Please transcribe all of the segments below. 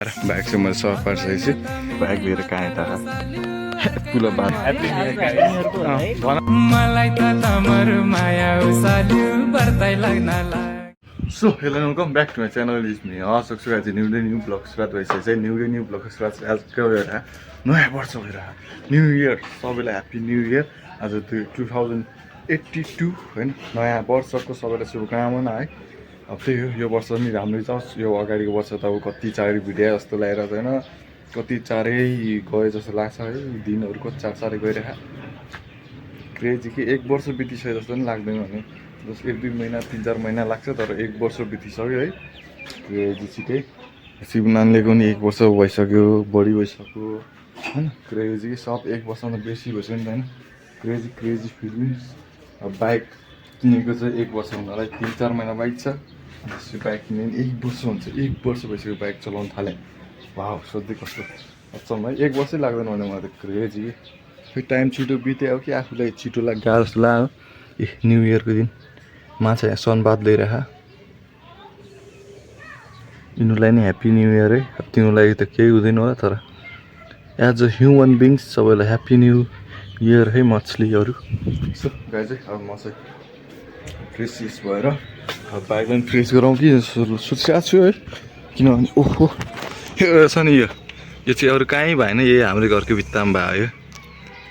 bag चाहिँ मैले सफ पारिसकेको छु ब्याग लिएर कहाँ यता पुला बात सो hello welcome back to my channel is me Ashok Suraj new day new vlog सुरुवात भइसकेको छ न्यू डे न्यू ब्लग सुरुवात आजको एउटा नयाँ वर्ष भइरहेको न्यू इयर सबैलाई ह्याप्पी न्यू इयर आज 2082 होइन नयाँ वर्षको सबैलाई शुभकामना है अब त्यही हो यो वर्ष पनि राम्रै जाओस् यो अगाडिको वर्ष त अब कति चाँडै भिडियो जस्तो लागेर होइन कति चाँडै गए जस्तो लाग्छ है दिनहरू कति चाँडै गइरहेको क्रेजी कि एक वर्ष बितिसक्यो जस्तो पनि लाग्दैन भने जस्तो 1-2 महिना 3-4 महिना लाग्छ तर एक वर्ष बितिसक्यो है क्रेजी छिटै शिवनानलेको पनि एक वर्ष भइसक्यो बढी भइसक्यो होइन क्रेजी सब एक वर्षमा बेसी भइसक्यो नि त होइन क्रेजी फिलिङ्स अब बाइक किनेको चाहिँ एक वर्ष हुनलाई 3-4 महिना बाइक छ त्यसपछि बाइक किने एक वर्ष हुन्छ एक वर्ष भइसक्यो बाइक चलाउनु थालेँ वाह सोध्दै कस्तो अचम्म है एक वर्षै लाग्दैन भने मलाई त क्रेजी खै टाइम छिटो बित्यो कि आफूलाई छिटो लाग्यो जस्तो लाग्यो ए न्यु इयरको दिन माछा यहाँ सनबाद लिइरह यिनीहरूलाई नि ह्याप्पी न्यु इयर है अब तिम्रो लागि त केही हुँदैन होला तर एज अ ह्युमन बिङ्स सबैलाई ह्याप्पी न्यु इयर है मछलीहरू सो गाई चाहिँ अब म चाहिँ फ्रेस भएर अब बाइकलाई पनि फ्रेस गरौँ कि सोचिरहेको छु है किनभने ओहो यो छ नि यो चाहिँ अरू कहीँ भएन यही हाम्रो घरको भित्तामा भयो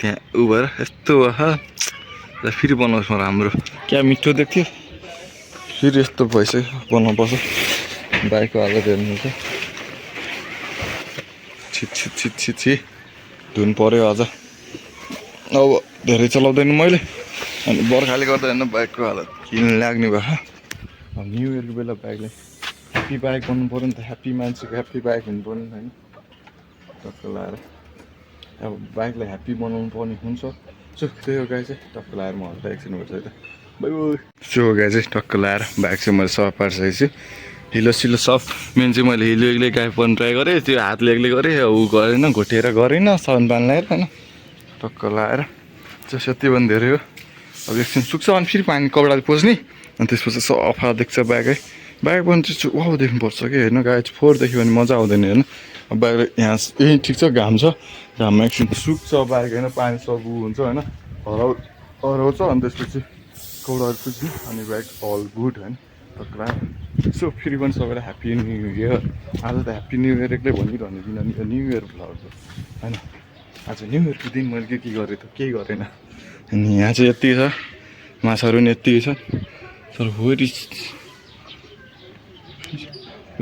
त्यहाँ ऊ भएर यस्तो भयो फेरि बनाउँछ राम्रो क्या मिठो देख्थ्यो फेरि यस्तो भइसक्यो बनाउनुपर्छ बाइकको हालत हेर्नुहुन्छ छि धुन पऱ्यो अझ अब धेरै चलाउँदैन मैले अनि बर्खाले गर्दा होइन बाइकको हालत किन लाग्ने भयो अब न्यु इयरको बेला बाइकले ह्याप्पी बाइक बनाउनु पऱ्यो नि त ह्याप्पी मान्छेको ह्याप्पी बाइक हुनु पऱ्यो नि त होइन टक्क लाएर अब बाइकलाई ह्याप्पी बनाउनु पर्ने हुन्छ सो त्यही हो गाई चाहिँ टक्क लाएर म हल्का एकछिन गर्छु है त बाई सो गाई चाहिँ टक्क लाएर बाइक चाहिँ मैले सफ पारिसकेको छु हिलो सिलो सफ मेन चाहिँ मैले हिलो एक्लै गाई पर्नु ट्राई गरेँ त्यो हातले एक्लै गरेँ ऊ गरेन घोटेर गरेन सनबान लगाएर होइन टक्क लाएर चाहिँ यति पनि धेरै हो अब एकछिन सुक्छ अनि फेरि पानी कपडाले पोच्ने अनि त्यसपछि सफा देख्छ बाइक है बाइक पनि चाहिँ वाउ देख्नुपर्छ कि होइन गाई चाहिँ फोहोर देख्यो भने मजा आउँदैन होइन अब बाइक यहाँ यही ठिक छ घाम छ घाममा एकछिन सुक्छ बाइक होइन पानी सब हुन्छ होइन हराउँछ अनि त्यसपछि कपडाहरू पुज्ने अनि बाइक अल गुड होइन टक्रा सो फेरि पनि सबैलाई ह्याप्पी न्यु इयर आज त ह्याप्पी न्यु इयर एक्लै भनिरहने किनभने यो न्यु इयर भ्लग हो होइन आज न्यु इयरको दिन मैले के गरेँ त केही गरेन अनि यहाँ चाहिँ यति छ माछाहरू पनि यत्तिकै छ तर where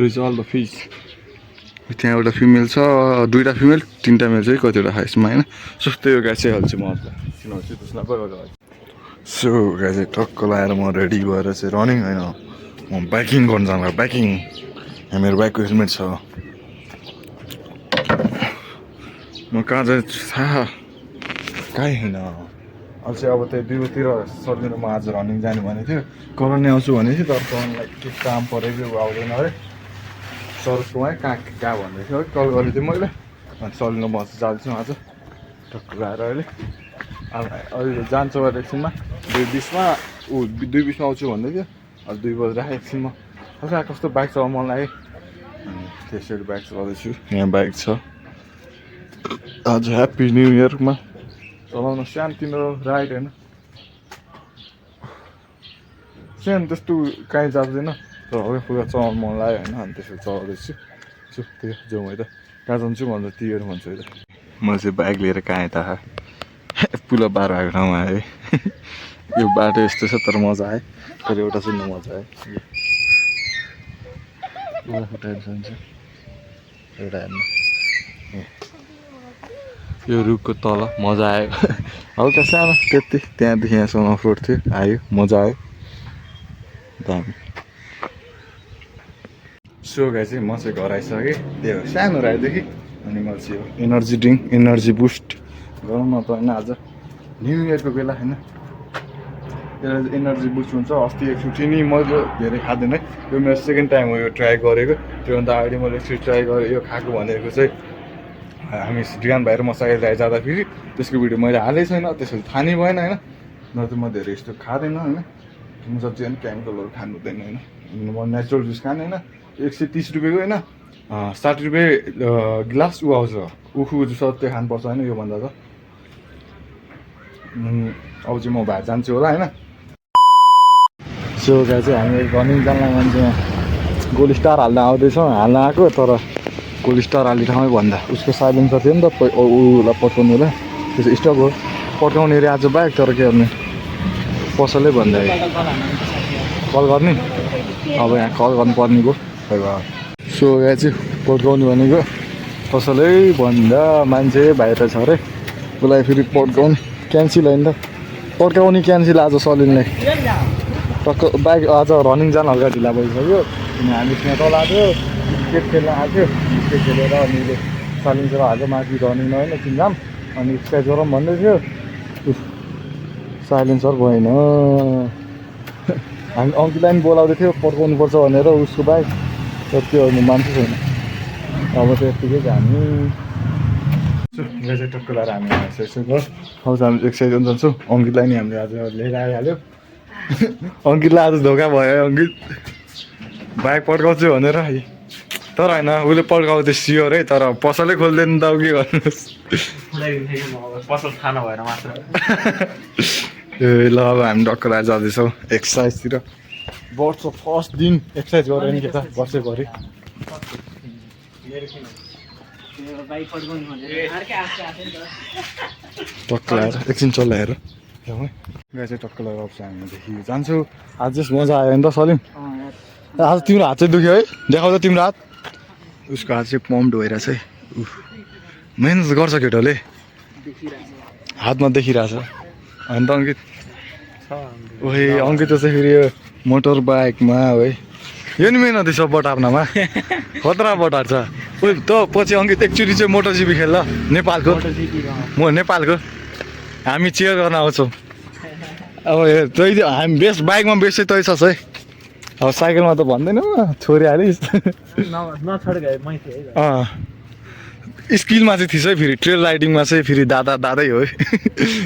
is all the fish त्यहाँ एउटा फिमेल छ दुईवटा फिमेल 3टा मेल चाहिँ कतिवटा खाएसमा होइन सो त्यही गाई चाहिँ हाल्छु म किनभने चाहिँ त्यसलाई पो सो गाई चाहिँ टक्क लगाएर म रेडी भएर चाहिँ रनिङ होइन म बाइकिङ गर्नु जानु बाइकिङ यहाँ मेरो बाइकको हेलमेट छ म कहाँ चाहिँ थाहा कहीँ होइन अब चाहिँ अब त्यही दुईतिर सर्दिन म आज रनिङ जाने भनेको थियो कराउने आउँछु भनेको थियो तर कराउनलाई के काम परेको आउँदैन अरे सरकोमा कहाँ भन्दै थियो है कल गरेको थिएँ मैले अनि सरले म जान्छु आज टक्क लगाएर अहिले अब अहिले जान्छु अहिले एकछिनमा 2:20मा 2:20मा आउँछु भन्दै थियो अब 2 बजी राखेँ एकछिनमा कहाँ कस्तो बाइक चलाउनु मन लाग्यो अनि त्यसरी बाइक चलाउँदैछु यहाँ बाइक छ आज ह्याप्पी न्यु इयरमा चलाउन सानोतिनो राइड होइन सानो त्यस्तो कहीँ जाँदैन तर हल्का फुल्का चलाउनु मन लाग्यो होइन अनि त्यसरी चलाउँदैछु सो त्यो जाउँ है त कहाँ जान्छु भन्दा त्यहीहरू भन्छु है त मैले चाहिँ बाइक लिएर कहाँ यता पुला बार भएको ठाउँमा आएँ यो बाटो यस्तो छ तर मजा आयो तर एउटा चाहिँ नमजा आयो एउटा हेर्नु यो रुखको तल मजा आयो हल्का सानो त्यति त्यहाँदेखि यहाँसम्म अफरोड थियो आयो मजा आयो दामी सो गाई चाहिँ म चाहिँ घर आइसकेँ त्यही हो सानो रायोदेखि अनि मैले चाहिँ एनर्जी ड्रिङ्क एनर्जी बुस्ट गरौँ न त होइन आज न्यु इयरको बेला होइन एनर्जी बुस्ट हुन्छ अस्ति एकचोटि नि मैले धेरै खाँदैन है यो मेरो सेकेन्ड टाइम हो यो ट्राई गरेको त्योभन्दा अगाडि मैले एकचोटि ट्राई गरेँ यो खाएको भनेको चाहिँ हामी डिगान भाइ र म साइड राई जाँदाखेरि त्यसको भिडियो मैले हालेको छैन त्यसरी थाहा नै भएन होइन न त म धेरै यस्तो खाँदैन होइन जति पनि केमिकलहरू खानु हुँदैन होइन म नेचुरल जुस खाने होइन 130 रुपियाँको होइन ₹60 गिलास ऊ आउँछ उखु जुस त्यो खानुपर्छ होइन योभन्दा त अब चाहिँ म भाइ जान्छु होला होइन सो गाई चाहिँ हामी रनिङ जान्ला मान्छेमा गोल्ड स्टार हाल्न आउँदैछौँ हाल्न आएको तर गोल्ड स्टार हाल्ने ठाउँमै भन्दा उसको साइलेन्सर थियो नि त उसलाई पठाउनु होला त्यसो स्टक हो पठाउने अरे आज बाइक तर के गर्ने पसलै भन्दा कल गर्ने अब यहाँ कल गर्नुपर्ने भयो खै भयो सो यहाँ चाहिँ पड्काउने भनेको पसलै भन्दा मान्छे बाहिर छ अरे उसलाई फेरि पड्काउने क्यान्सिल होइन त पड्काउने क्यान्सिल आज सलिनलाई टक्क बाइक आज रनिङ जान हल्का ढिला भइसक्यो अनि हामी त्यहाँ तल आएको क्रिकेट खेल्न आएको क्रिकेट खेलेर अनि सलिन्छ आज माथि रनिङ होइन किनजाम अनि स्काई गरौँ भन्दै थियो साइलेन्सर भएन हामी अङ्किलाई पनि बोलाउँदै थियो पड्काउनुपर्छ भनेर उसको बाइक तर त्यो मान्छे छैन अब त यत्तिकै हामी यहाँ चाहिँ टक्क लगाएर हामी एक्सर्साइज भयो अब चाहिँ हामी एक्सर्साइज गर्नु जान्छौँ अङ्कितलाई नि हामीले आज लिएर आइहाल्यो अङ्कितलाई आज धोका भयो अङ्कित बाइक पड्काउँछु भनेर तर होइन उसले पड्काउँदै सियोर है तर पसलै खोल्दैन त के गर्नुहोस् पसल खाना भएर मात्र ए ल अब हामी टक्क लगाएर जाँदैछौँ एक्सर्साइजतिर वर्ष फर्स्ट दिन एक्सर्साइज गरेर नि के त वर्षैभरि टक्क लगाएर एकछिन चलाएर गाई चाहिँ टक्क लगाएर आउँछ हामीदेखि जान्छु आज चाहिँ मजा आयो नि त सलिम आज तिम्रो हात चाहिँ दुख्यो है देखाउँछ तिम्रो हात उसको हात चाहिँ पम्प भइरहेछ है मेहनत गर्छ केटोले हातमा देखिरहेछ होइन त अङ्कित ओहे अङ्कित चाहिँ फेरि यो मोटर बाइकमा है यो नि मेहनत छ बटार्नमा खतरा बटार छ उयो त पछि अङ्कित एकचोटि चाहिँ मोटर जिपी खेल्ल नेपालको म नेपालको हामी चेयर गर्न आउँछौँ अब तै हामी बेस्ट बाइकमा बेस्ट चाहिँ तै छ है अब साइकलमा त भन्दैन छोडिहालिस् स्किलमा चाहिँ थिइस् है फेरि ट्रेल राइडिङमा चाहिँ फेरि दादै हो है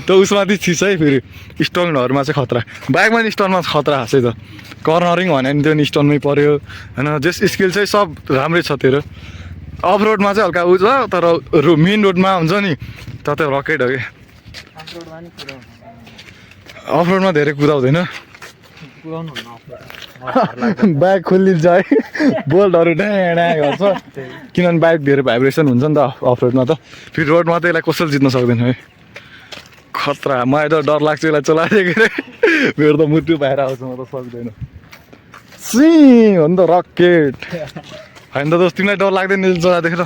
त उसमा चाहिँ थिइस् है फेरि स्टर्नहरूमा चाहिँ खतरा बाइकमा नि स्टर्नमा खतरा हाँसै त कर्नरिङ भने नि त्यो नि स्टर्नमै पऱ्यो होइन जस स्किल चाहिँ सब राम्रै छ तेरो अफ रोडमा चाहिँ हल्का उ छ तर मेन रोडमा हुन्छ नि त रकेट हो कि अफ रोडमा धेरै कुदाउँदैन बाइक खोलिन्छ है बोल्टहरू ड्याँ गर्छ किनभने बाइक धेरै भाइब्रेसन हुन्छ नि त अफ रोडमा त फेरि रोडमा त यसलाई कसैले जित्न सक्दैन है खतरा मलाई त डर लाग्छ यसलाई चलाइदिएको रे मेरो त मृत्यु बाहिर आउँछ म त सक्दैन सिँ हो नि त रकेट होइन त दोस्त तिमीलाई डर लाग्दैन चलाइदिएको र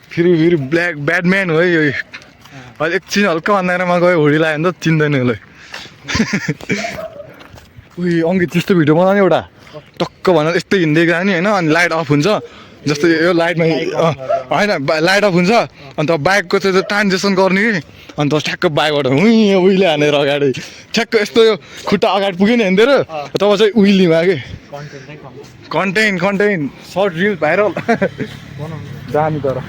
फेरि ब्याडम्यान हो है यो अहिले एकछिन हल्का अन्धारमा गयो हुडी लाग्यो भने त चिन्दैन उसलाई उयो अङ्कित त्यस्तो भिडियो बनाउने एउटा टक्क भनेर यस्तै हिँड्दै गयो नि होइन अनि लाइट अफ हुन्छ जस्तै यो लाइटमा होइन लाइट अफ हुन्छ अन्त बाइकको चाहिँ ट्रान्जेक्सन गर्ने कि अन्त ठ्याक्क बाइकबाट उहिले हानेर अगाडि ठ्याक्क यस्तो यो खुट्टा अगाडि पुग्यो नि हिँड्दै तब चाहिँ उहिलेमा कि कन्टेन्ट सर्ट रिल भाइरल दामी तर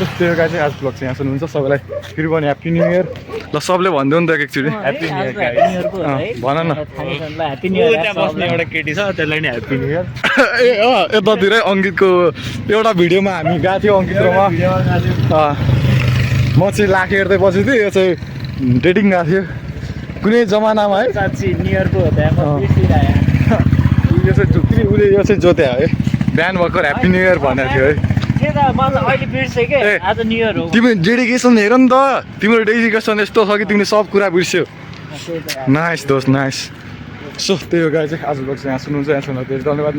त्यो गाई चाहिँ आज ब्लग चाहिँ यहाँ सुन्नुहुन्छ सबैलाई फेरि पनि ह्याप्पी न्यू इयर ल सबले भनिदियो नि त एकचोटि भन न एउटा केटी छ त्यसलाई नि ह्याप्पी न्यू इयर ए यतातिरै अङ्कितको एउटा भिडियोमा हामी गएको थियौँ अङ्कितमा म चाहिँ लाख हेर्दै पछि थिएँ यो चाहिँ डेटिङ गएको थियो कुनै जमानामा है यो चाहिँ उसले यो चाहिँ जोत्या है बिहान भर्खर ह्याप्पी न्यू इयर भनेको थियो है तिमी डेडिकेसन हेर नि त तिम्रो डेडिकेसन यस्तो छ कि तिमीले सब कुरा बिर्स्यौ नाइस दोस्त नाइस सो त्यही हो गाई चाहिँ आज ब्लग चाहिँ यहाँ सुन्नुहुन्छ यहाँ सुन्नु धेरै धन्यवाद